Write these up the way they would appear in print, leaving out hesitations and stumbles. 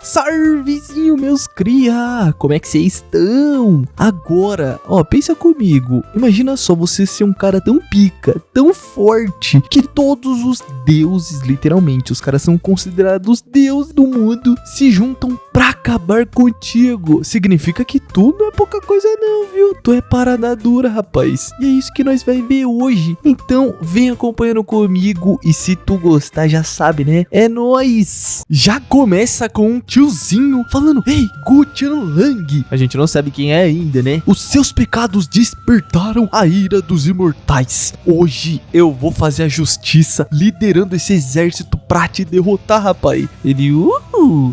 Salvezinho, meus cria! Como é que vocês estão? Agora, pensa comigo. Imagina só você ser um cara tão pica, tão forte, que todos os deuses, literalmente, os caras são considerados deuses do mundo, se juntam pra acabar contigo. Significa que tu não é pouca coisa não, viu? Tu é parada dura, rapaz. E é isso que nós vai ver hoje. Então, vem acompanhando comigo e se tu gostar, já sabe, né? É nóis! Já começa com um tiozinho falando: Ei, Gu Qianlang! A gente não sabe quem é ainda, né? Os seus pecados despertaram a ira dos imortais. Hoje eu vou fazer a justiça liderando esse exército pra te derrotar, rapaz. Ele,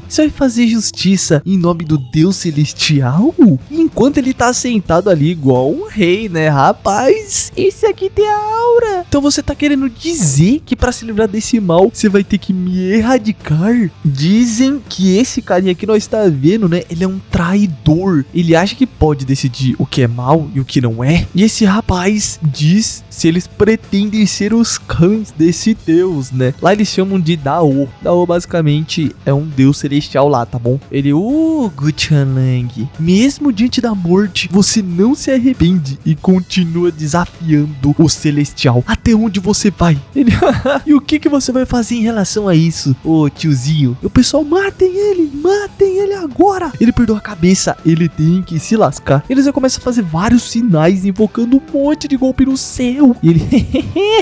você vai fazer justiça em nome do Deus Celestial? E enquanto ele tá sentado ali igual um rei, né, rapaz? Esse aqui tem a aura. Então você tá querendo dizer que pra se livrar desse mal, você vai ter que me erradicar? Dizem que esse carinha que nós tá vendo, né, ele é um traidor. Ele acha que pode decidir o que é mal e o que não é. E esse rapaz diz se eles pretendem ser os cães desse deus, né? Lá eles chamam de Dao. Dao basicamente é um deus celestial lá, tá bom? Ele, Gu Qianlang, mesmo diante da morte, você não se arrepende e continua desafiando o celestial. Até onde você vai? Ele, e o que você vai fazer em relação a isso, ô tiozinho? O pessoal, matem ele agora. Ele perdeu a cabeça, ele tem que se lascar. Eles já começam a fazer vários sinais, invocando um monte de golpe no céu. E ele,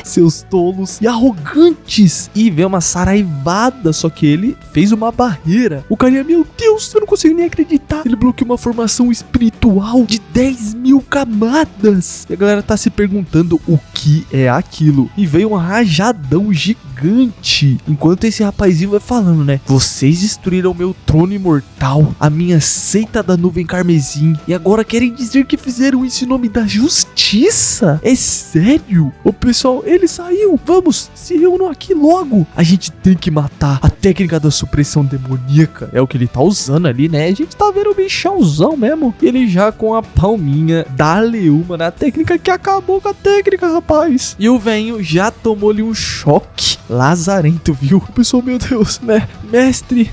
seus tolos e arrogantes. E vê uma saraivada, só que ele fez uma barreira. O carinha, meu Deus, eu não consigo nem acreditar. Ele bloqueou uma formação espiritual de 10.000 camadas. E a galera tá se perguntando o que é aquilo. E veio um rajadão gigante. Enquanto esse rapazinho vai falando, né? Vocês destruíram meu trono imortal, a minha seita da nuvem carmesim, e agora querem dizer que fizeram isso em nome da justiça? É sério? O pessoal, ele saiu. Vamos, se reúnam aqui logo. A gente tem que matar. A técnica da supressão demoníaca é o que ele tá usando ali, né? A gente tá vendo o bichãozão mesmo. Ele já com a palminha dá-lhe uma na técnica que acabou com a técnica, rapaz. E o velho já tomou-lhe um choque lazarento, viu? O pessoal, meu Deus, né? Mestre,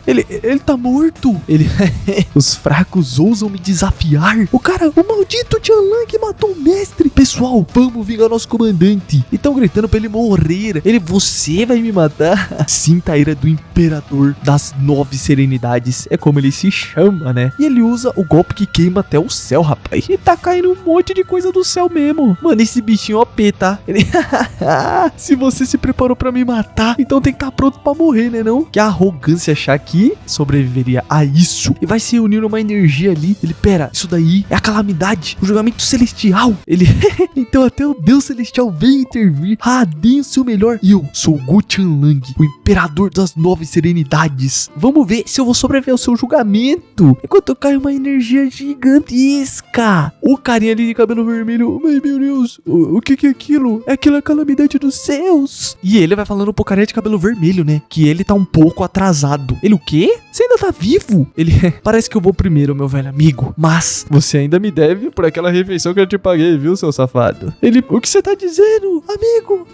ele tá morto. Ele, os fracos ousam me desafiar. O maldito Qianlang matou o mestre. Pessoal, vamos vingar nosso comandante. E tão gritando pra ele morrer. Ele, você vai me matar? Sinta a ira do imperador das 9 serenidades. É como ele se chama, né? E ele usa o golpe que queima até o céu, rapaz. E tá caindo um monte de coisa do céu mesmo. Mano, esse bichinho OP, tá? Ele, se você se preparou pra me matar, então tem que estar pronto pra morrer, né não? Que a arrogância achar que sobreviveria a isso e vai se unir numa energia ali. Ele, pera, isso daí é a calamidade, o julgamento celestial. Ele, então até o Deus Celestial veio intervir. Deem o seu melhor. E eu sou o Gu Qianlang, o imperador das 9 serenidades. Vamos ver se eu vou sobreviver ao seu julgamento. Enquanto cai uma energia gigantesca. O carinha ali de cabelo vermelho, meu Deus, o que é aquilo? Aquilo é a calamidade dos céus. E ele vai falando pro carinha de cabelo vermelho, né, que ele tá um pouco atrasado. Ele, o quê? Você ainda tá vivo? Ele, parece que eu vou primeiro, meu velho amigo, mas você ainda me deve por aquela refeição que eu te paguei, viu, seu safado? Ele, o que você tá dizendo? Amigo.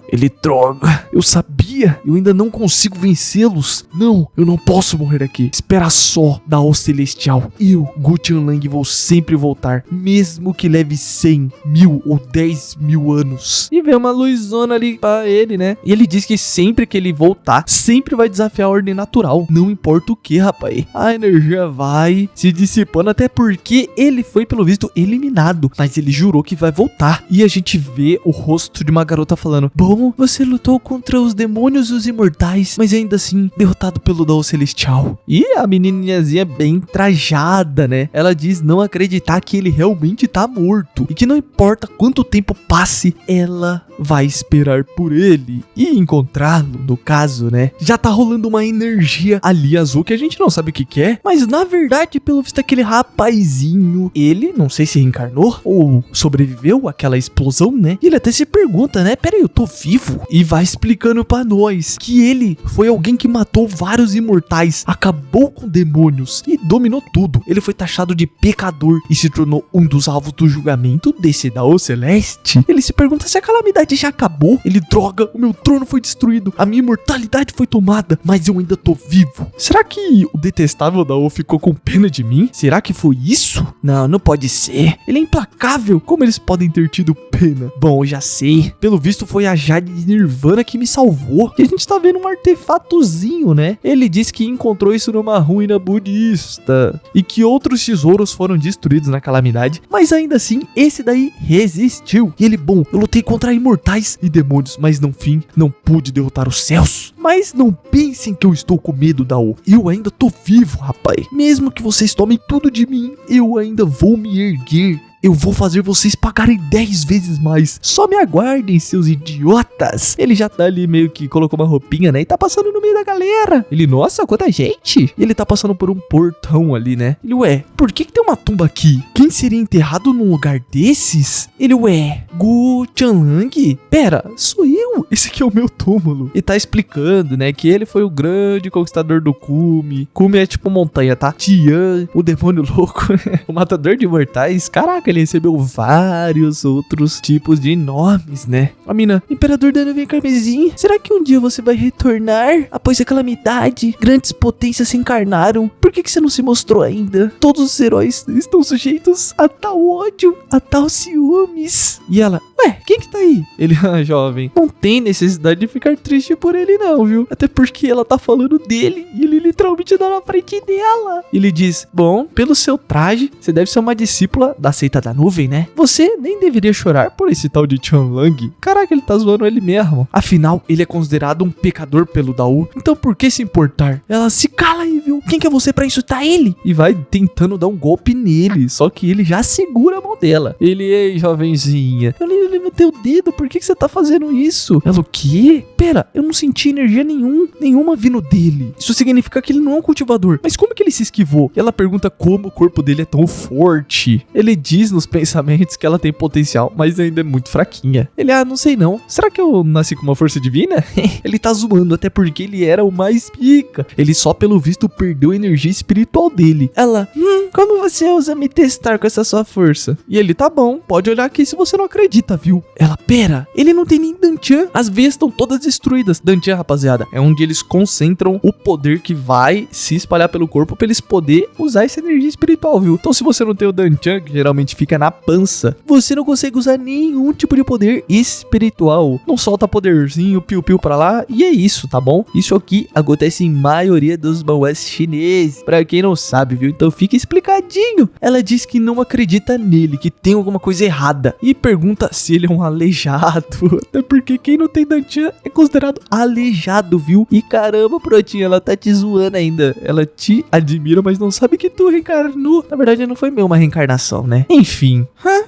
Ele, droga, eu sabia, eu ainda não consigo vencê-los. Não, eu não posso morrer aqui. Espera só, Dao Celestial. Eu, Gu Qianlang, vou sempre voltar, mesmo que leve 100.000 ou 10.000 anos. E vem uma luzona ali pra ele, né? E ele diz que sempre que ele voltar, sempre vai desafiar a ordem natural. Não importa o que, rapaz. A energia vai se dissipando, até porque ele foi, pelo visto, eliminado. Mas ele jurou que vai voltar. E a gente vê o rosto de uma garota falando: bom, você lutou contra os demônios e os imortais, mas ainda assim, derrotado pelo Dao Celestial. E a menininhazinha bem trajada, né? Ela diz não acreditar que ele realmente tá morto. E que não importa quanto tempo passe, ela vai esperar por ele e encontrá-lo, no caso, né? Já tá rolando uma energia ali azul que a gente não sabe o que é, mas na verdade, pelo visto, aquele rapazinho, ele, não sei se reencarnou ou sobreviveu àquela explosão, né? E ele até se pergunta, né? Pera aí, eu tô vivo? E vai explicando pra nós que ele foi alguém que matou vários imortais, acabou com demônios e dominou tudo. Ele foi taxado de pecador e se tornou um dos alvos do julgamento desse Dao Celeste. Ele se pergunta se a calamidade já acabou. Ele droga, o meu trono foi destruído, a minha imortalidade foi tomada, mas eu ainda tô vivo. Será que o detestável Dao ficou com pena de mim? Será que foi isso? Não, não pode ser. Ele é implacável. Como eles podem ter tido pena? Bom, eu já sei. Pelo visto foi a Jade de Nirvana que me salvou. E a gente tá vendo um artefatozinho, né? Ele disse que encontrou isso numa ruína budista e que outros tesouros foram destruídos na calamidade, mas ainda assim, esse daí resistiu. E ele, bom, eu lutei contra imortais e demônios, mas no fim, não pude derrotar os céus. Mas não pensem que eu estou com medo, Dao. Eu ainda tô vivo, rapaz. Mesmo que vocês tomem tudo de mim, eu ainda vou me erguer. Eu vou fazer vocês pagarem 10 vezes mais. Só me aguardem, seus idiotas. Ele já tá ali meio que colocou uma roupinha, né? E tá passando no meio da galera. Ele, nossa, quanta gente. E ele tá passando por um portão ali, né? Ele, ué, por que tem uma tumba aqui? Quem seria enterrado num lugar desses? Ele, ué, Gu Chanlang? Pera, sou eu. Esse aqui é o meu túmulo. E tá explicando, né? Que ele foi o grande conquistador do Kume. Kume é tipo montanha, tá? Tian, o demônio louco. O matador de imortais. Caraca, ele recebeu vários outros tipos de nomes, né? A mina, Imperador da Nuvem Carmesim, será que um dia você vai retornar? Após a calamidade, grandes potências se encarnaram. Por que você não se mostrou ainda? Todos os heróis estão sujeitos a tal ódio, a tal ciúmes. E ela, ué, quem que tá aí? Ele, jovem, não tem necessidade de ficar triste por ele não, viu? Até porque ela tá falando dele e ele literalmente dá na frente dela. Ele diz, bom, pelo seu traje, você deve ser uma discípula da seita da nuvem, né? Você nem deveria chorar por esse tal de Chanlang. Caraca, ele tá zoando ele mesmo. Afinal, ele é considerado um pecador pelo Dao. Então por que se importar? Ela, se cala aí, viu? Quem que é você pra insultar ele? E vai tentando dar um golpe nele. Só que ele já segura a mão dela. Ele, ei, jovenzinha, eu nem levantei o dedo. Por que você tá fazendo isso? Ela, o quê? Pera, eu não senti energia nenhuma vindo dele. Isso significa que ele não é um cultivador. Mas como que ele se esquivou? Ela pergunta como o corpo dele é tão forte. Ele diz nos pensamentos que ela tem potencial, mas ainda é muito fraquinha. Ele, não sei não. Será que eu nasci com uma força divina? Ele tá zoando, até porque ele era o mais pica. Ele só pelo visto perdeu a energia espiritual dele. Ela, como você ousa me testar com essa sua força? E ele, tá bom, pode olhar aqui se você não acredita, viu? Ela, pera, ele não tem nem Dantian. As veias estão todas destruídas. Dantian, rapaziada, é onde eles concentram o poder que vai se espalhar pelo corpo pra eles poder usar essa energia espiritual, viu? Então se você não tem o Dantian, que geralmente fica na pança, você não consegue usar nenhum tipo de poder espiritual. Não solta poderzinho, piu-piu pra lá, e é isso, tá bom? Isso aqui acontece em maioria dos manhwas chineses, pra quem não sabe, viu? Então fica explicadinho. Ela diz que não acredita nele, que tem alguma coisa errada, e pergunta se ele é um aleijado. Até porque quem não tem Dantian é considerado aleijado, viu? E caramba, Protinha, ela tá te zoando ainda. Ela te admira, mas não sabe que tu reencarnou. Na verdade, não foi meu uma reencarnação, né? Enfim.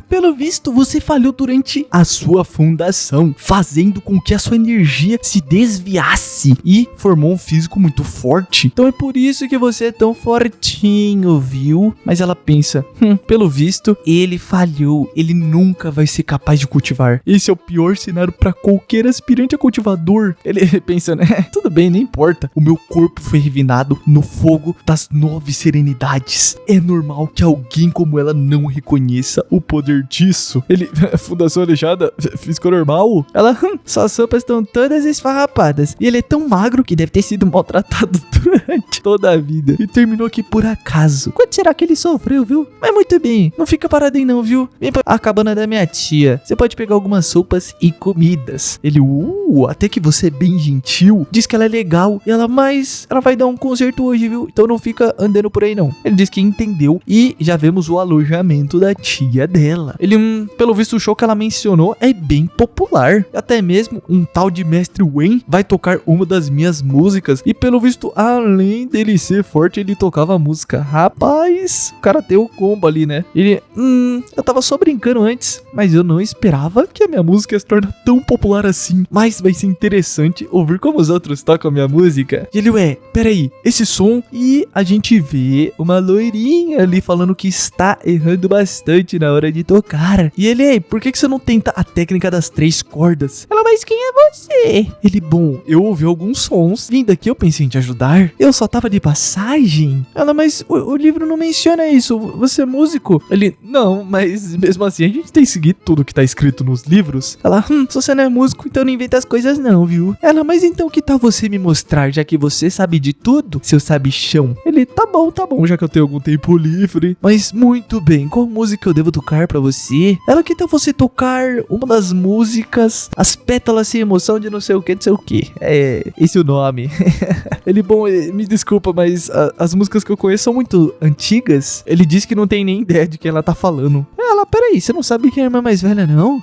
Pelo visto, você falhou durante a sua fundação, fazendo com que a sua energia se desviasse e formou um físico muito forte. Então é por isso que você é tão fortinho, viu? Mas ela pensa, pelo visto, ele falhou. Ele nunca vai ser capaz de cultivar. Esse é o pior cenário para qualquer aspirante a cultivador. Ele pensa, né? Tudo bem, não importa. O meu corpo foi refinado no fogo das 9 serenidades. É normal que alguém como ela não reconheça o poder disso. Ele, fundação aleijada, físico normal? Ela, suas roupas estão todas esfarrapadas. E ele é tão magro que deve ter sido maltratado durante toda a vida. E terminou aqui por acaso. Quanto será que ele sofreu, viu? Mas muito bem, não fica parado aí não, viu? Vem pra a cabana da minha tia. Você pode pegar algumas sopas e comidas. Ele, até que você é bem gentil. Diz que ela é legal. E ela, mas ela vai dar um concerto hoje, viu? Então não fica andando por aí não. Ele diz que entendeu. E já vemos o alojamento da tia dela. Ele, pelo visto o show que ela mencionou é bem popular. Até mesmo um tal de Mestre Wen vai tocar uma das minhas músicas. E pelo visto, além dele ser forte, ele tocava a música. Rapaz, o cara tem o combo ali, né? Ele, eu tava só brincando antes, mas eu não esperava que a minha música se torne tão popular assim. Mas vai ser interessante ouvir como os outros tocam a minha música. E ele, peraí, esse som, e a gente vê uma loirinha ali falando que está errando bastante na hora de tocar. E ele, por que você não tenta a técnica das 3 cordas? Ela, mas quem é você? Ele, bom, eu ouvi alguns sons, vindo aqui eu pensei em te ajudar. Eu só tava de passagem. Ela, mas o livro não menciona isso, você é músico? Ele, não, mas mesmo assim a gente tem que seguir tudo que tá escrito nos livros. Ela, se você não é músico, então não inventa as coisas não, viu? Ela, mas então que tal você me mostrar, já que você sabe de tudo, seu sabichão? Ele, tá bom, já que eu tenho algum tempo livre. Mas muito bem, qual música eu devo tocar pra você? Ela, que tal você tocar uma das músicas, As Pétalas Sem Emoção de não sei o que. É, esse é o nome. Ele, bom, me desculpa, mas as músicas que eu conheço são muito antigas. Ele disse que não tem nem ideia de quem ela tá falando. Ela, peraí, você não sabe quem é a irmã mais velha, não?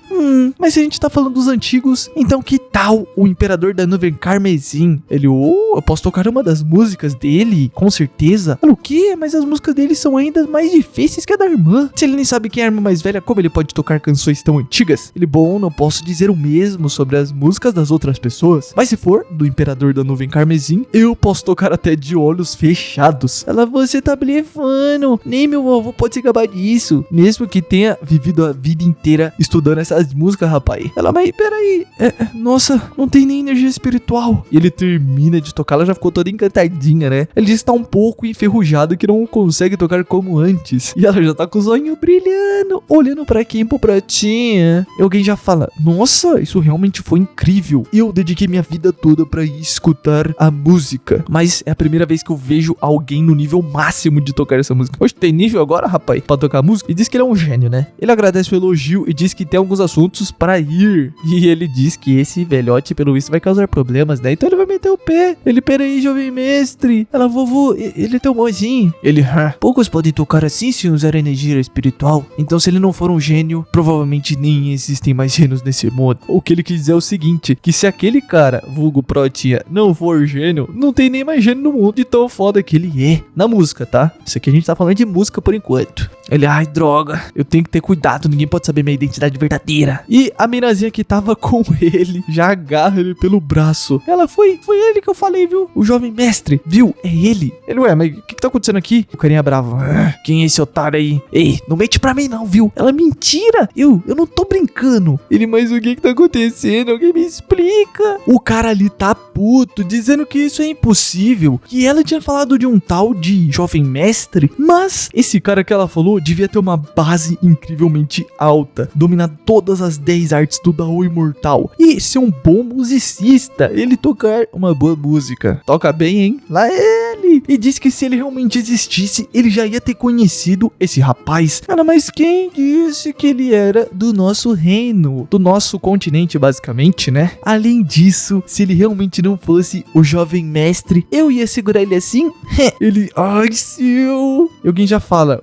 Mas se a gente tá falando dos antigos, então que tal o Imperador da Nuvem Carmesim? Ele, eu posso tocar uma das músicas dele, com certeza. Ela, o quê? Mas as músicas dele são ainda mais difíceis que a da irmã. Se ele nem sabe quem é a irmã mais velha, como ele pode tocar canções tão antigas? Ele, bom, não posso dizer o mesmo sobre as músicas das outras pessoas, mas se for do Imperador da Nuvem Carmesim, eu posso tocar até de olhos fechados. Ela, você tá blefando, nem meu avô pode se gabar disso, mesmo que tenha vivido a vida inteira estudando essas músicas, rapaz. Ela, mas peraí, nossa, não tem nem energia espiritual. E ele termina de tocar, ela já ficou toda encantadinha, né? Ele diz que tá um pouco enferrujado, que não consegue tocar como antes. E ela já tá com os olhinhos brilhando, olhando pra quem? Pro pratinha. E alguém já fala, nossa, isso realmente foi incrível. Eu dediquei minha vida toda pra ir escutar a música, mas é a primeira vez que eu vejo alguém no nível máximo de tocar essa música. Hoje tem nível agora, rapaz, pra tocar música? E diz que ele é um gênio, né? Ele agradece o elogio e diz que tem alguns assuntos pra ir. E ele diz que esse velhote, pelo visto, vai causar problemas, né? Então ele vai meter o pé. Ele, peraí, jovem mestre. Ela, vovô, ele é tão bonzinho. Ele, poucos podem tocar assim sem usar energia espiritual. Então se ele não for um gênio, provavelmente nem existem mais gênios nesse mundo. O que ele quis dizer é o seguinte, que se aquele cara, vulgo Protinha, não for gênio, não tem nem mais gênio no mundo de tão foda que ele é. Na música, tá? Isso aqui a gente tá falando de música por enquanto. Ele, ai, droga, eu tenho que ter cuidado, ninguém pode saber minha identidade verdadeira. E a minazinha que tava com ele já agarra ele pelo braço. Ela, foi ele que eu falei, viu? O jovem mestre, viu? É ele. Ele, ué, mas o que tá acontecendo aqui? O carinha bravo, quem é esse otário aí? Ei, não mente pra mim não, viu? Ela, mentira, eu não tô brincando. Ele, mas o que tá acontecendo? Alguém me explica. O cara ali tá puto, dizendo que isso é impossível, que ela tinha falado de um tal de jovem mestre, mas esse cara que ela falou devia ter uma base incrivelmente alta, dominar todas as 10 artes do Dao Imortal e ser um bom musicista, ele tocar uma boa música. Toca bem, hein? Lá ele! E disse que se ele realmente existisse, ele já ia ter conhecido esse rapaz. Cara, mas quem disse que ele era do nosso reino? Do nosso continente, basicamente, né? Além disso, se ele realmente não fosse o jovem mestre, eu ia segurar ele assim? Ele, ai, seu! E alguém já fala,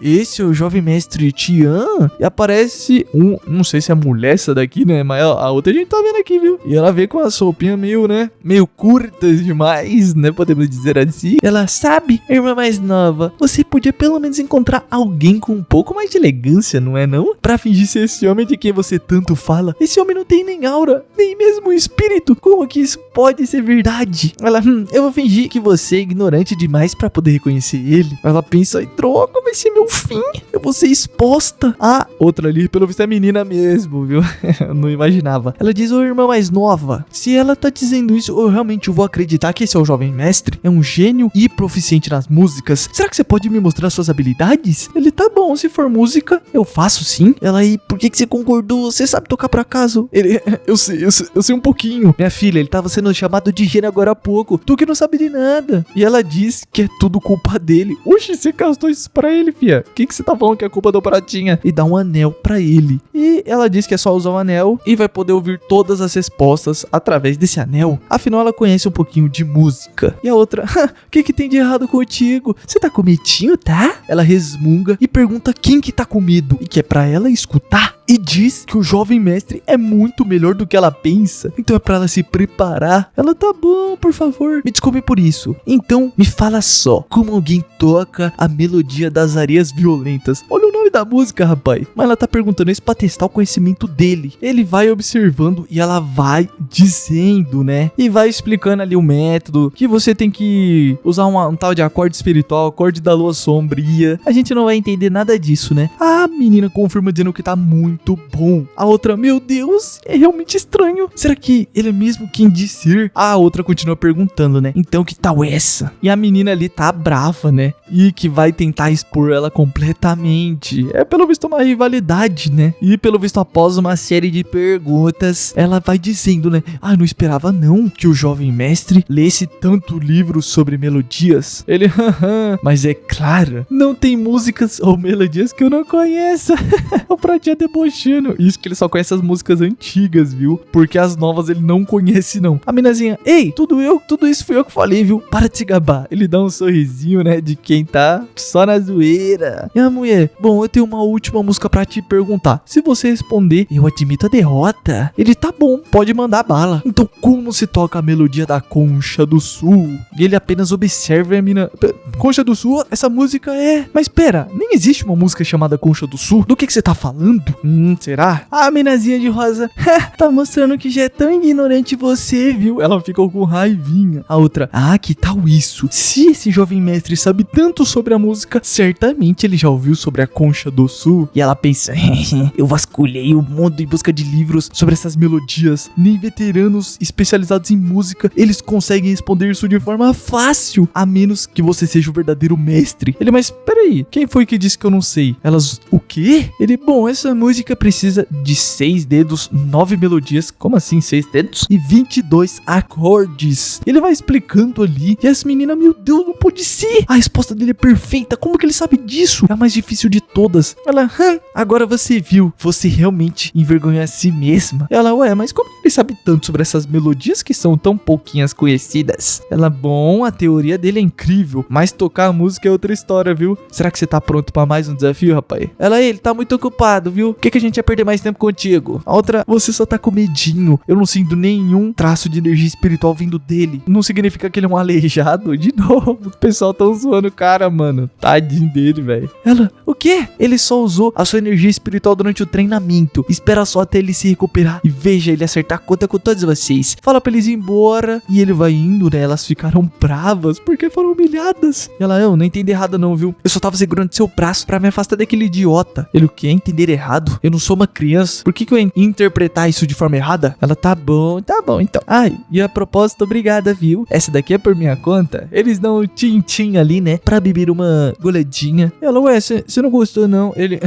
esse é o jovem mestre Tian? E aparece não sei se é a mulher essa daqui, né? Mas a outra a gente tá vendo aqui, viu? E ela vê com as roupinhas meio curtas demais, né? Podemos dizer assim. Ela, sabe, irmã mais nova, você podia pelo menos encontrar alguém com um pouco mais de elegância, não é não? Pra fingir ser esse homem de quem você tanto fala. Esse homem não tem nem aura, nem mesmo espírito. Como que isso pode ser verdade? Ela, eu vou fingir que você é ignorante demais pra poder reconhecer ele. Ela pensa, ai, droga, vai ser meu fim. Eu vou ser exposta. A outra ali, pelo visto é menina mesmo, viu? Eu não imaginava. Ela diz, ô irmã mais nova, se ela tá dizendo isso, eu realmente vou acreditar que esse é o jovem mestre. É um gênio e proficiente nas músicas. Será que você pode me mostrar suas habilidades? Ele, tá bom, se for música, eu faço sim. Ela, e por que você concordou? Você sabe tocar por acaso? Ele, eu sei um pouquinho. Minha filha, ele tava sendo chamado de gênio agora há pouco. Tu que não sabe de nada. E ela diz que é tudo culpa dele. Oxe, você castou isso pra ele, fia. O que você tá falando que é culpa do Pratinha? E dá um anel pra ele. E ela diz que é só usar o anel e vai poder ouvir todas as respostas através desse anel. Afinal, ela conhece um pouquinho de música. E a outra, o que tem de errado contigo? Você tá com medinho, tá? Ela resmunga e pergunta quem que tá com medo e que é pra ela escutar. E diz que o jovem mestre é muito melhor do que ela pensa. Então é pra ela se preparar. Ela, tá bom, por favor, me desculpe por isso. Então me fala só, como alguém toca a melodia das areias violentas? Olha o nome nome da música, rapaz. Mas ela tá perguntando isso pra testar o conhecimento dele. Ele vai observando e ela vai dizendo, né? E vai explicando ali o método, que você tem que usar um tal de acorde espiritual, acorde da lua sombria. A gente não vai entender nada disso, né? A menina confirma dizendo que tá muito bom. A outra, meu Deus, é realmente estranho. Será que ele é mesmo quem disse ser? A outra continua perguntando, né? Então que tal essa? E a menina ali tá brava, né? E que vai tentar expor ela completamente. É pelo visto uma rivalidade, né? E pelo visto após uma série de perguntas, ela vai dizendo, né? Ah, não esperava não que o jovem mestre lesse tanto livro sobre melodias. Ele, mas é claro, não tem músicas ou melodias que eu não conheça. O Pratinha debochando. Isso que ele só conhece as músicas antigas, viu? Porque as novas ele não conhece, não. A minazinha, ei, tudo isso fui eu que falei, viu? Para de se gabar. Ele dá um sorrisinho, né? De quem tá só na zoeira. E a mulher, bom, eu tenho uma última música pra te perguntar. Se você responder, eu admito a derrota. Ele, tá bom, pode mandar bala. Então, como se toca a melodia da Concha do Sul? E ele apenas observa a mina. Concha do Sul? Essa música é... Mas pera, nem existe uma música chamada Concha do Sul? Do que você tá falando? Será? A minazinha de rosa, tá mostrando que já é tão ignorante você, viu? Ela ficou com raivinha. A outra, que tal isso? Se esse jovem mestre sabe tanto sobre a música, certamente ele já ouviu sobre a Concha do Sul. E ela pensa, eu vasculhei o mundo em busca de livros sobre essas melodias. Nem veteranos especializados em música, eles conseguem responder isso de forma fácil, a menos que você seja o verdadeiro mestre. Ele, mas peraí, quem foi que disse que eu não sei? Elas, o quê? Ele, bom, essa música precisa de 6 dedos, 9 melodias, como assim 6 dedos? E 22 acordes. Ele vai explicando ali, e essa menina, meu Deus, não pode ser. A resposta dele é perfeita, como que ele sabe disso? É a mais difícil de todas. Ela, agora você viu, você realmente envergonhou a si mesma. Ela, ué, mas como ele sabe tanto sobre essas melodias que são tão pouquinhas conhecidas? Ela, bom, a teoria dele é incrível, mas tocar a música é outra história, viu? Será que você tá pronto pra mais um desafio, rapaz? Ela, ele tá muito ocupado, viu? Por que a gente ia perder mais tempo contigo? A outra, você só tá com medinho. Eu não sinto nenhum traço de energia espiritual vindo dele. Não significa que ele é um aleijado? De novo, o pessoal tá zoando o cara, mano. Tadinho dele, velho. Ela, o quê? Ele só usou a sua energia espiritual durante o treinamento. Espera só até ele se recuperar e veja ele acertar a conta com todos vocês. Fala pra eles ir embora. E ele vai indo, né? Elas ficaram bravas porque foram humilhadas. E ela, eu não entendi errado não, viu? Eu só tava segurando seu braço pra me afastar daquele idiota. Ele, o quê? Entender errado? Eu não sou uma criança. Por que eu ia interpretar isso de forma errada? Ela, tá bom então. Ai, e a propósito, obrigada, viu? Essa daqui é por minha conta. Eles dão um tchim-tchim ali, né? Pra beber uma goledinha. Ela, ué, você não gostou não? Ele,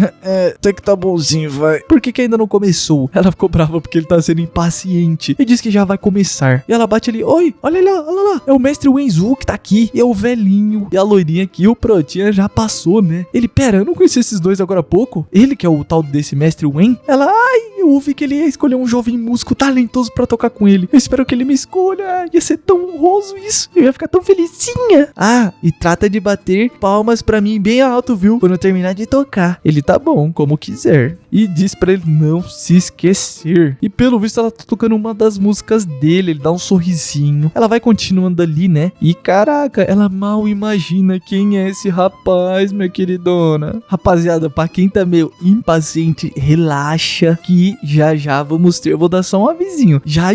até que tá bonzinho, vai. Por que ainda não começou? Ela ficou brava porque ele tá sendo impaciente. E diz que já vai começar. E ela bate ali, oi, olha lá. É o mestre Wenzu que tá aqui. E é o velhinho. E a loirinha aqui, o Protinha já passou, né? Ele, pera, eu não conheci esses dois agora há pouco? Ele que é o tal desse mestre Wen? Ela, eu ouvi que ele ia escolher um jovem músico talentoso pra tocar com ele. Eu espero que ele me escolha. Ia ser tão honroso isso. Eu ia ficar tão felizinha. E trata de bater palmas pra mim bem alto, viu? Quando eu terminar de tocar. Ele, tá bom, como quiser. E diz pra ele não se esquecer. E pelo visto ela tá tocando uma das músicas dele. Ele dá um sorrisinho. Ela vai continuando ali, né? E caraca, ela mal imagina quem é esse rapaz, minha queridona. Rapaziada, pra quem tá meio impaciente, relaxa que já vamos ter. Eu vou dar só um avisinho. Já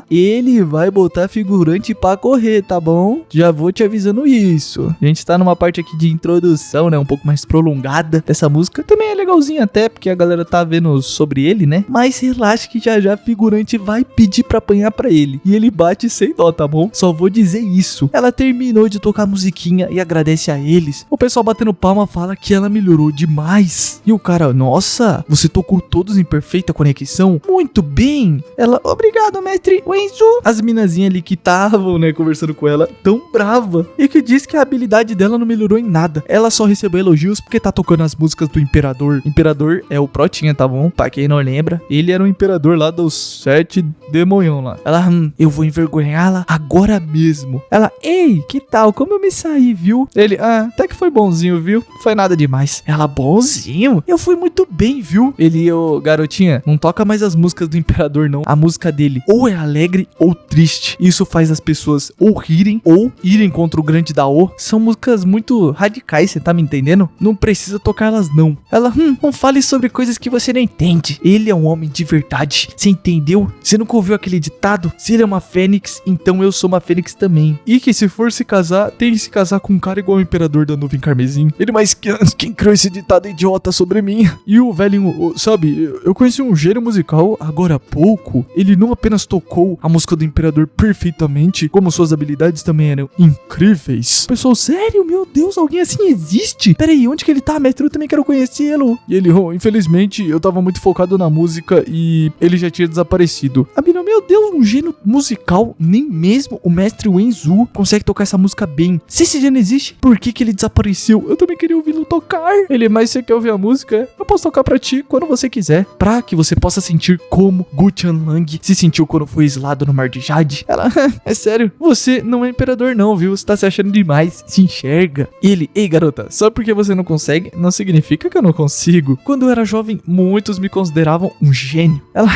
ele vai botar figurante pra correr, tá bom? Já vou te avisando isso. A gente tá numa parte aqui de introdução, né? Um pouco mais prolongada dessa música. Também é legalzinha até, porque a galera tá vendo sobre ele, né? Mas relaxa que já figurante vai pedir pra apanhar pra ele. E ele bate sem dó, tá bom? Só vou dizer isso. Ela terminou de tocar a musiquinha e agradece a eles. O pessoal batendo palma fala que ela melhorou demais. E o cara, nossa, você tocou todos em perfeita conexão? Muito bem. Ela, obrigado, mestre Wenzu. As minazinhas ali que estavam, né, conversando com ela, tão brava. E que diz que a habilidade dela não melhorou em nada. Ela só recebeu elogios porque tá tocando as músicas do Imperador. Imperador é o Protinha, tá bom? Pra quem não lembra, ele era o Imperador lá dos 7 demonhão lá. Ela, eu vou envergonhá-la agora mesmo. Ela, ei, que tal? Como eu me saí, viu? Ele, até que foi bonzinho, viu? Não foi nada demais. Ela, bonzinho? Eu fui muito bem, viu? Ele, ô, garotinha, minazinha, não toca mais as músicas do imperador não. A música dele ou é alegre ou triste. Isso faz as pessoas ou rirem ou irem contra o grande Dao. São músicas muito radicais, você tá me entendendo? Não precisa tocar elas não. Ela, não fale sobre coisas que você não entende. Ele é um homem de verdade. Você entendeu? Você nunca ouviu aquele ditado? Se ele é uma fênix, então eu sou uma fênix também. E que se for se casar, tem que se casar com um cara igual o imperador da nuvem carmesim. Ele, mas quem criou esse ditado idiota sobre mim? E o velhinho, sabe, eu conheci um gênio musical agora há pouco. Ele não apenas tocou a música do imperador perfeitamente, como suas habilidades também eram incríveis. Pessoal, sério? Meu Deus, alguém assim existe? Peraí, onde que ele tá, mestre? Eu também quero conhecê-lo. E ele, infelizmente, eu tava muito focado na música e ele já tinha desaparecido. A mina, meu Deus, um gênio musical, nem mesmo o mestre Wenzu consegue tocar essa música bem. Se esse gênio existe, por que ele desapareceu? Eu também queria ouvi-lo tocar. Ele, mas você quer ouvir a música? Eu posso tocar pra ti quando você quiser, pra que você possa sentir como Gu Qianlang se sentiu quando foi exilado no Mar de Jade. Ela, é sério, você não é imperador não, viu? Você tá se achando demais, se enxerga. Ele, ei garota, só porque você não consegue, não significa que eu não consigo. Quando eu era jovem, muitos me consideravam um gênio. Ela,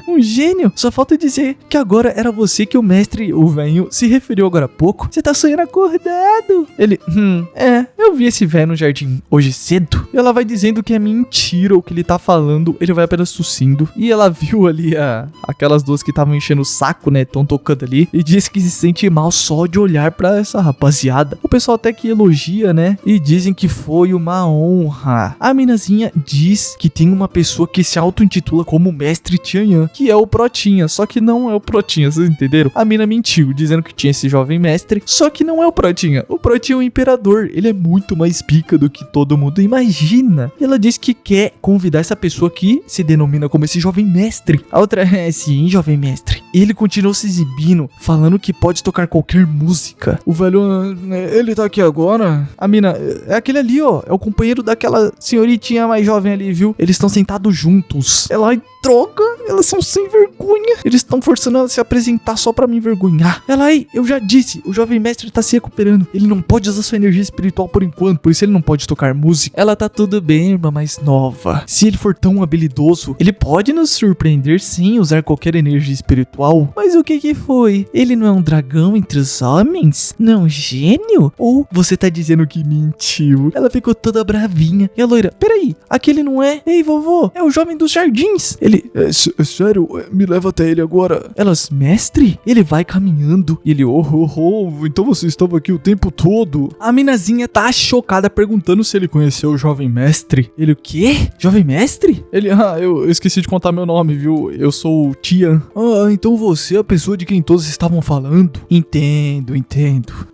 um gênio? Só falta dizer que agora era você que o mestre, o velho, se referiu agora há pouco. Você tá sonhando acordado. Ele, eu vi esse velho no jardim hoje cedo. E ela vai dizendo que é mentira o que ele tá falando, ele vai apenas tossindo. E ela viu ali aquelas duas que estavam enchendo o saco, né, tão tocando ali, e disse que se sente mal só de olhar pra essa rapaziada. O pessoal até que elogia, né, e dizem que foi uma honra. A minazinha diz que tem uma pessoa que se auto-intitula como Mestre Tianyan, que é o Protinha, só que não é o Protinha, vocês entenderam? A mina mentiu, dizendo que tinha esse jovem mestre, só que não é o Protinha. O Protinha é o imperador, ele é muito mais pica do que todo mundo imagina. E ela diz que quer convidar essa pessoa que se denomina como esse jovem mestre. A outra é, sim, jovem mestre. Ele continuou se exibindo, falando que pode tocar qualquer música. O velho, ele tá aqui agora? A mina, é aquele ali, ó, é o companheiro daquela senhoritinha mais jovem ali, viu? Eles estão sentados juntos. Ela, droga, elas são sem vergonha. Eles estão forçando ela a se apresentar só pra me envergonhar. Ela, aí, eu já disse, o jovem mestre tá se recuperando. Ele não pode usar sua energia espiritual por enquanto, por isso ele não pode tocar música. Ela, tá tudo bem, irmã mais nova. Se ele for tão habilidoso, ele pode nos surpreender sim, usar qualquer energia espiritual. Mas o que foi? Ele não é um dragão entre os homens? Não é um gênio? Ou você tá dizendo que mentiu? Ela ficou toda bravinha. E a loira, peraí, aquele não é? Ei, vovô, é o jovem dos jardins. Ele, sério, me leva até ele agora. Elas, mestre? Ele vai caminhando. E ele, então você estava aqui o tempo todo. A minazinha tá chocada perguntando se ele conheceu o jovem mestre. Ele, o quê? Jovem mestre? Ele, eu esqueci de contar meu nome, viu? Eu sou o Tian. Então você é a pessoa de quem todos estavam falando? Entendo.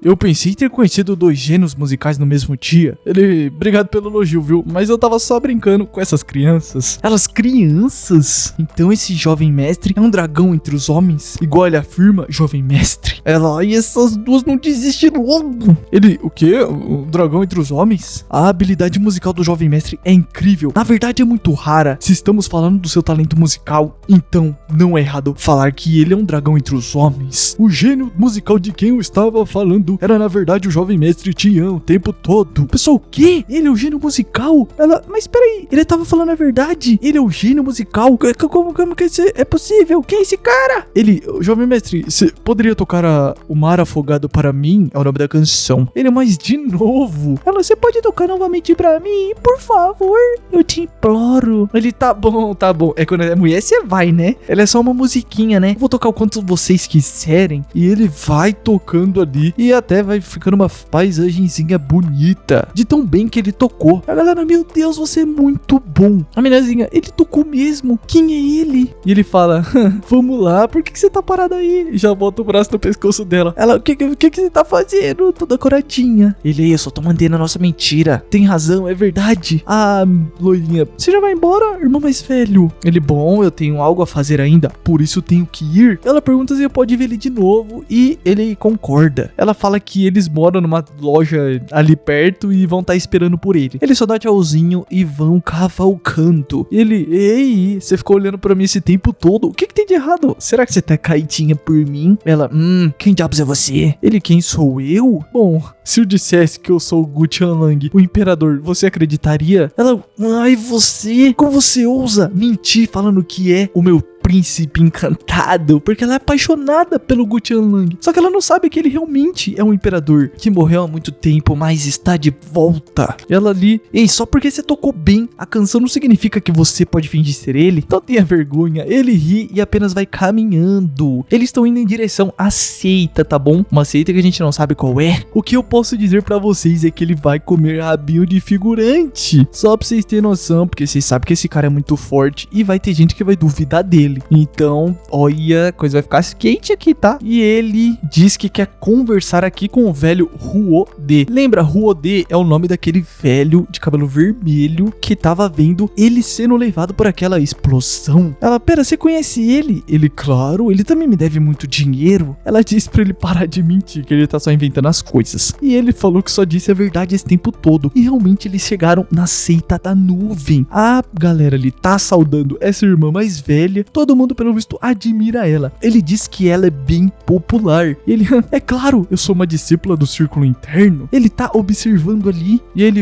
Eu pensei em ter conhecido dois gênios musicais no mesmo dia. Ele, obrigado pelo elogio, viu? Mas eu tava só brincando com essas crianças. Elas, crianças? Então esse jovem mestre é um dragão entre os homens? Igual ele afirma, jovem mestre. Ela, e essas duas não desistem logo. Ele, o quê? O dragão entre os homens? A habilidade musical do jovem mestre é incrível. Na verdade é muito rara. Se estamos falando do seu talento musical, então não é errado falar que ele é um dragão entre os homens. O gênio musical de quem eu estava falando era na verdade o jovem mestre Tian o tempo todo. Pessoal, o quê? Ele é o gênio musical? Ela, mas peraí, ele tava falando a verdade? Ele é o gênio musical? Como que isso é possível? Quem é esse cara? Ele, jovem mestre, você poderia tocar O Mar Afogado para mim? É o nome da canção. Ele, mas de novo? Ela, você pode tocar novamente pra mim? Por favor, eu te imploro. Ele, tá bom. É quando é mulher, você vai, né? Ela é só uma musiquinha, né? Vou tocar o quanto vocês quiserem. E ele vai tocando ali. E até vai ficando uma paisagenzinha bonita. De tão bem que ele tocou. A galera, meu Deus, você é muito bom. A meninazinha, ele tocou mesmo. Quem é ele? E ele fala, vamos lá, por que você tá parado aí? E já bota o braço no pescoço dela. Ela, o que você tá fazendo? Toda coradinha. Ele, eu só tô mantendo a nossa mentira. Tem razão, é verdade. Ah, loirinha, você já vai embora, irmão mais velho? Ele, bom, eu tenho algo a fazer ainda, por isso tenho que ir. Ela pergunta se pode ver ele de novo e ele concorda. Ela fala que eles moram numa loja ali perto e vão estar esperando por ele. Ele só dá tchauzinho e vão cavalcando. Ele, ei, você ficou olhando pra mim esse tempo todo. O que tem de errado? Será que você tá caidinha por mim? Ela, quem diabos é você? Ele, quem sou eu? Bom, se eu dissesse que eu sou o Gu Qianlang, o imperador, você acreditaria? Ela, ai, você, como você ousa mentir falando que é o meu príncipe encantado, porque ela é apaixonada pelo Gu Qianlang. Só que ela não sabe que ele realmente é um imperador que morreu há muito tempo, mas está de volta. E ela ali, ei, só porque você tocou bem a canção não significa que você pode fingir ser ele. Então tenha vergonha. Ele ri e apenas vai caminhando. Eles estão indo em direção à seita, tá bom? Uma seita que a gente não sabe qual é. O que eu posso dizer pra vocês é que ele vai comer rabinho de figurante. Só pra vocês terem noção, porque vocês sabem que esse cara é muito forte e vai ter gente que vai duvidar dele. Então, olha, a coisa vai ficar quente aqui, tá? E ele diz que quer conversar aqui com o velho Ruode. Lembra, Ruode é o nome daquele velho de cabelo vermelho que tava vendo ele sendo levado por aquela explosão. Ela, pera, você conhece ele? Ele, claro, ele também me deve muito dinheiro. Ela disse pra ele parar de mentir, que ele tá só inventando as coisas. E ele falou que só disse a verdade esse tempo todo. E realmente eles chegaram na seita da nuvem. A galera ali tá saudando essa irmã mais velha. Todo mundo, pelo visto, admira ela. Ele diz que ela é bem popular. E ele, é claro, eu sou uma discípula do círculo interno. Ele tá observando ali. E ele,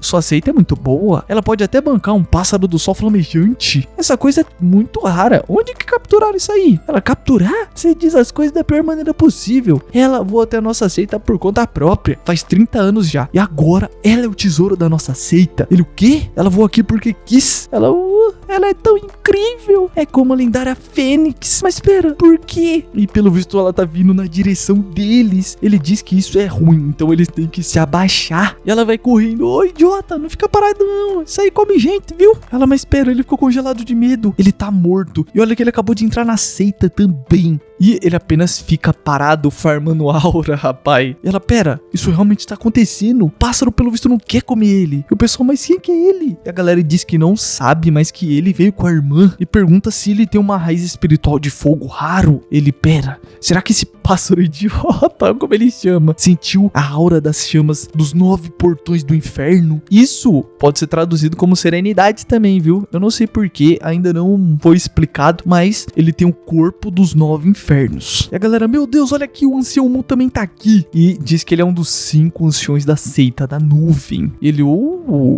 sua seita é muito boa. Ela pode até bancar um pássaro do sol flamejante. Essa coisa é muito rara. Onde que capturaram isso aí? Ela, capturar? Você diz as coisas da pior maneira possível. Ela voou até a nossa seita por conta própria. Faz 30 anos já. E agora, ela é o tesouro da nossa seita. Ele, o quê? Ela voou aqui porque quis. Ela, ela é tão incrível. É como a lendária Fênix. Mas espera, por quê? E pelo visto ela tá vindo na direção deles. Ele diz que isso é ruim, então eles têm que se abaixar. E ela vai correndo. Ô, idiota, não fica parado não. Isso aí come gente, viu? Ela, mas espera, ele ficou congelado de medo. Ele tá morto. E olha que ele acabou de entrar na seita também. E ele apenas fica parado farmando aura, rapaz. E ela, pera, isso realmente tá acontecendo? O pássaro pelo visto não quer comer ele. E o pessoal, mas quem que é ele? E a galera diz que não sabe, mas que ele veio com a irmã. E pergunta se ele tem uma raiz espiritual de fogo raro. Ele, pera, será que esse pássaro idiota, como ele chama, sentiu a aura das chamas dos 9 portões do inferno? Isso pode ser traduzido como serenidade também, viu? Eu não sei porquê, ainda não foi explicado, mas ele tem o corpo dos 9 infernos. E a galera, meu Deus, olha aqui, o ancião Mu também tá aqui. E diz que ele é um dos 5 anciões da seita da nuvem. Ele,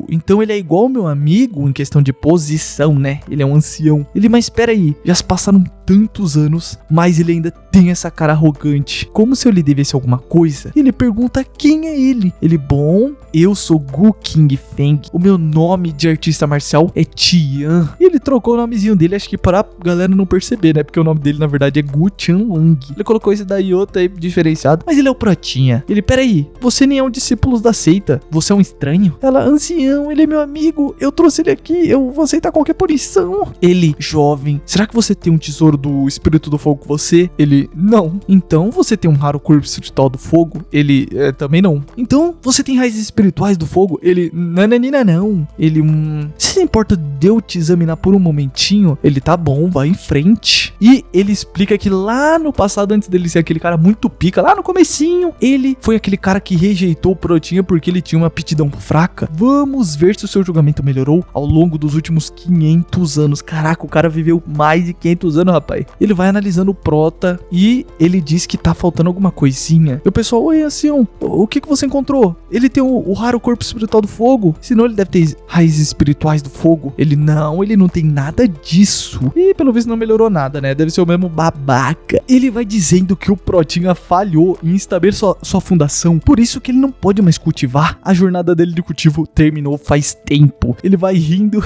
então ele é igual ao meu amigo em questão de posição, né? Ele é um ancião. Ele, mas espera aí, já se passaram tantos anos, mas ele ainda tem essa cara arrogante, como se eu lhe devesse alguma coisa. E ele pergunta quem é ele. Ele, bom, eu sou Gu King Feng. O meu nome de artista marcial é Tian. E ele trocou o nomezinho dele, acho que para a galera não perceber, né? Porque o nome dele, na verdade, é Gu Qianlang. Ele colocou esse daí outro aí diferenciado. Mas ele é o Protinha. Ele, peraí, você nem é um discípulo da seita. Você é um estranho? Ela, ancião, ele é meu amigo. Eu trouxe ele aqui. Eu vou aceitar qualquer punição. Ele, jovem, será que você tem um tesouro do espírito do fogo com você? Ele, não. Então você tem um raro corpo espiritual do fogo? Ele, também não. Então você tem raízes espirituais do fogo? Ele, não. Ele, se se importa de eu te examinar por um momentinho? Ele, tá bom, vai em frente. E ele explica que lá no passado, antes dele ser aquele cara muito pica, lá no comecinho, ele foi aquele cara que rejeitou o Protinha porque ele tinha uma aptidão fraca. Vamos ver se o seu julgamento melhorou ao longo dos últimos 500 anos. Caraca, o cara viveu mais de 500 anos, rapaz. Ele vai analisando o Prota e ele diz que tá faltando alguma coisinha. E o pessoal, oi, ancião, o que você encontrou? Ele tem o raro corpo espiritual do fogo? Senão ele deve ter raízes espirituais do fogo. Ele não tem nada disso. E pelo visto não melhorou nada, né? Deve ser o mesmo babaca. Ele vai dizendo que o Protinha falhou em estabelecer sua fundação, por isso que ele não pode mais cultivar. A jornada dele de cultivo terminou faz tempo. Ele vai rindo.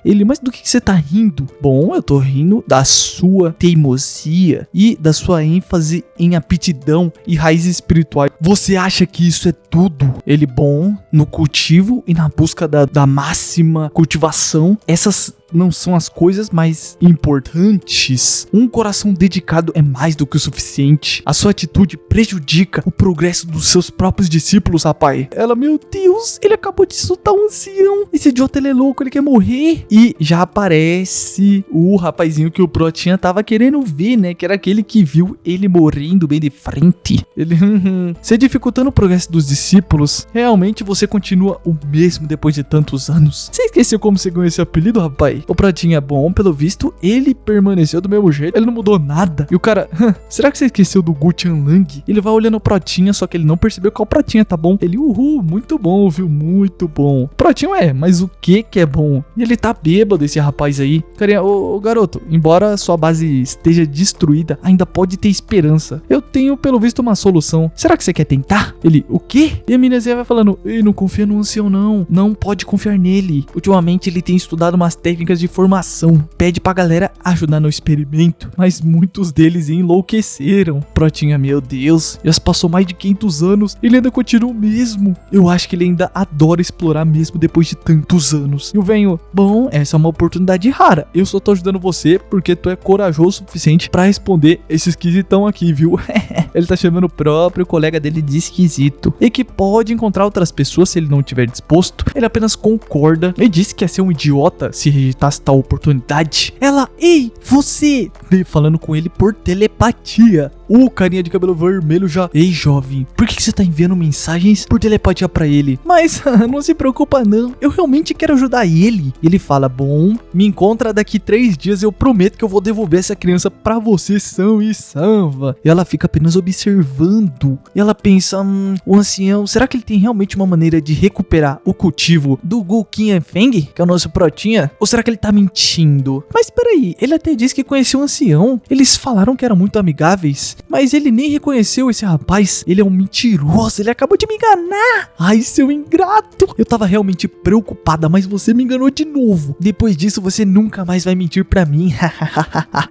Ele, mas do que você tá rindo? Bom, eu tô rindo da sua teimosia e da sua ênfase em aptidão e raízes espirituais. Você acha que isso é tudo? Ele, bom, no cultivo e na busca da máxima cultivação, essas não são as coisas mais importantes. Um coração dedicado é mais do que o suficiente. A sua atitude prejudica o progresso dos seus próprios discípulos, rapaz. Ela, meu Deus, ele acabou de insultar um ancião. Esse idiota, ele é louco, ele quer morrer. E já aparece o rapazinho que o Protinha tava querendo ver, né? Que era aquele que viu ele morrendo bem de frente. Ele, se dificultando o progresso dos discípulos, realmente você continua o mesmo depois de tantos anos. Você esqueceu como você ganhou esse apelido, rapaz? O Protinha, bom, pelo visto, ele permaneceu do mesmo jeito. Ele não mudou nada. E o cara, será que você esqueceu do Gu Tianlang? Ele vai olhando o Protinha, só que ele não percebeu qual Protinha, tá bom? Ele, muito bom, viu? Muito bom. Protinha, mas o que é bom? E ele tá bêbado, esse rapaz aí. Carinha, ô garoto, embora sua base esteja destruída, ainda pode ter esperança. Eu tenho, pelo visto, uma solução. Será que você quer tentar? Ele, o quê? E a Minazinha vai falando, ei, não confia no ancião não. Não pode confiar nele. Ultimamente ele tem estudado umas técnicas de formação. Pede pra galera ajudar no experimento. Mas muitos deles enlouqueceram. Protinha, meu Deus, já se passou mais de 500 anos. Ele ainda continua o mesmo. Eu acho que ele ainda adora explorar mesmo depois de tantos anos. E o velho, bom, essa é uma oportunidade rara. Eu só tô ajudando você porque tu é corajoso o suficiente pra responder esse esquisitão aqui, viu? Ele tá chamando o próprio colega dele de esquisito. E que pode encontrar outras pessoas se ele não estiver disposto. Ele apenas concorda. Ele disse que ia ser um idiota se rejeitasse tal oportunidade. Ela, ei, você! Falando com ele por telepatia. O carinha de cabelo vermelho já, ei jovem, por que você tá enviando mensagens por telepatia pra ele? Mas não se preocupa não, eu realmente quero ajudar ele. Ele fala, bom, me encontra daqui 3 dias, eu prometo que eu vou devolver essa criança pra você são e salva. E ela fica apenas observando. E ela pensa, o ancião, será que ele tem realmente uma maneira de recuperar o cultivo do Gu Qianfeng, que é o nosso Protinha? Ou será que ele tá mentindo? Mas peraí, ele até disse que conhecia o ancião. Eles falaram que eram muito amigáveis. Mas ele nem reconheceu esse rapaz. Ele é um mentiroso, ele acabou de me enganar. Ai, seu ingrato. Eu tava realmente preocupada, mas você me enganou de novo. Depois disso, você nunca mais vai mentir pra mim.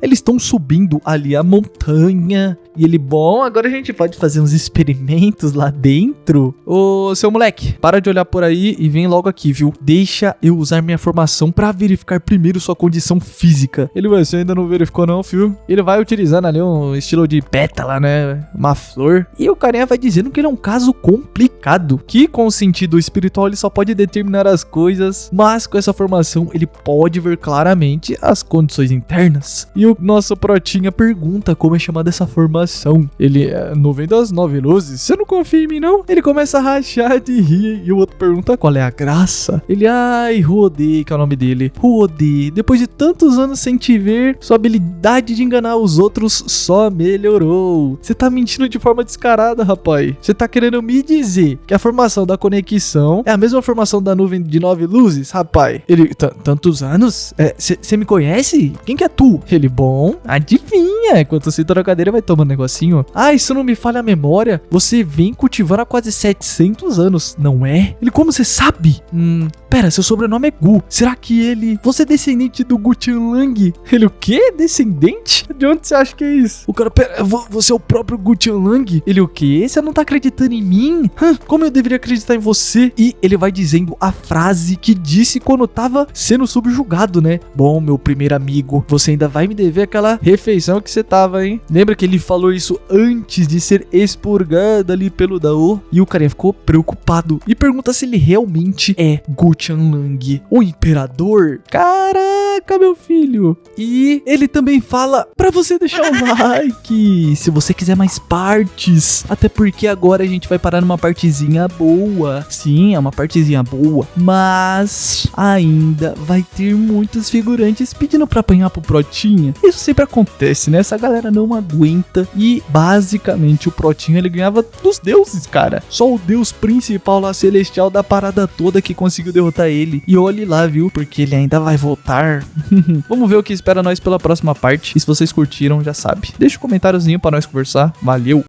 Eles estão subindo ali a montanha. E ele, bom, agora a gente pode fazer uns experimentos lá dentro. Ô, seu moleque, para de olhar por aí e vem logo aqui, viu? Deixa eu usar minha formação pra verificar primeiro sua condição física. Ele, você ainda não verificou não, filho? Ele vai utilizando ali um estilo de pétala, né? Uma flor. E o carinha vai dizendo que ele é um caso complicado. Que com o sentido espiritual ele só pode determinar as coisas. Mas com essa formação ele pode ver claramente as condições internas. E o nosso Protinha pergunta como é chamada essa formação. Ele, nuvem das 9 luzes, você não confia em mim não? Ele começa a rachar de rir e o outro pergunta qual é a graça. Ele, ai, Ruode, que é o nome dele. Ruode, depois de tantos anos sem te ver, sua habilidade de enganar os outros só melhorou. Você tá mentindo de forma descarada, rapaz. Você tá querendo me dizer que a formação da conexão é a mesma formação da nuvem de 9 luzes, rapaz? Ele, tantos anos? Você me conhece? Quem que é tu? Ele, bom, adivinha. Enquanto você tá na cadeira vai tomando negocinho. Ah, isso não me falha a memória. Você vem cultivando há quase 700 anos, não é? Ele, como você sabe? Pera, seu sobrenome é Gu. Será que ele... Você é descendente do Gu Tianlang? Ele, o quê? Descendente? De onde você acha que é isso? O cara, pera, você é o próprio Gu Tianlang? Ele, o quê? Você não tá acreditando em mim? Como eu deveria acreditar em você? E ele vai dizendo a frase que disse quando tava sendo subjugado, né? Bom, meu primeiro amigo, você ainda vai me dever aquela refeição que você tava, hein? Lembra que ele falou isso antes de ser expurgado ali pelo Dao? E o carinha ficou preocupado e pergunta se ele realmente é Gu Tianlang, o imperador. Caraca, meu filho. E ele também fala pra você deixar o like se você quiser mais partes. Até porque agora a gente vai parar numa partezinha boa. Sim, é uma partezinha boa. Mas ainda vai ter muitos figurantes pedindo pra apanhar pro Protinha. Isso sempre acontece, né? Essa galera não aguenta. E basicamente o Protinha ele ganhava dos deuses, cara. Só o deus principal lá, celestial da parada toda, que conseguiu derrotar ele. E olhe lá, viu? Porque ele ainda vai voltar. Vamos ver o que espera nós pela próxima parte. E se vocês curtiram, já sabe. Deixa um comentáriozinho pra nós conversar. Valeu!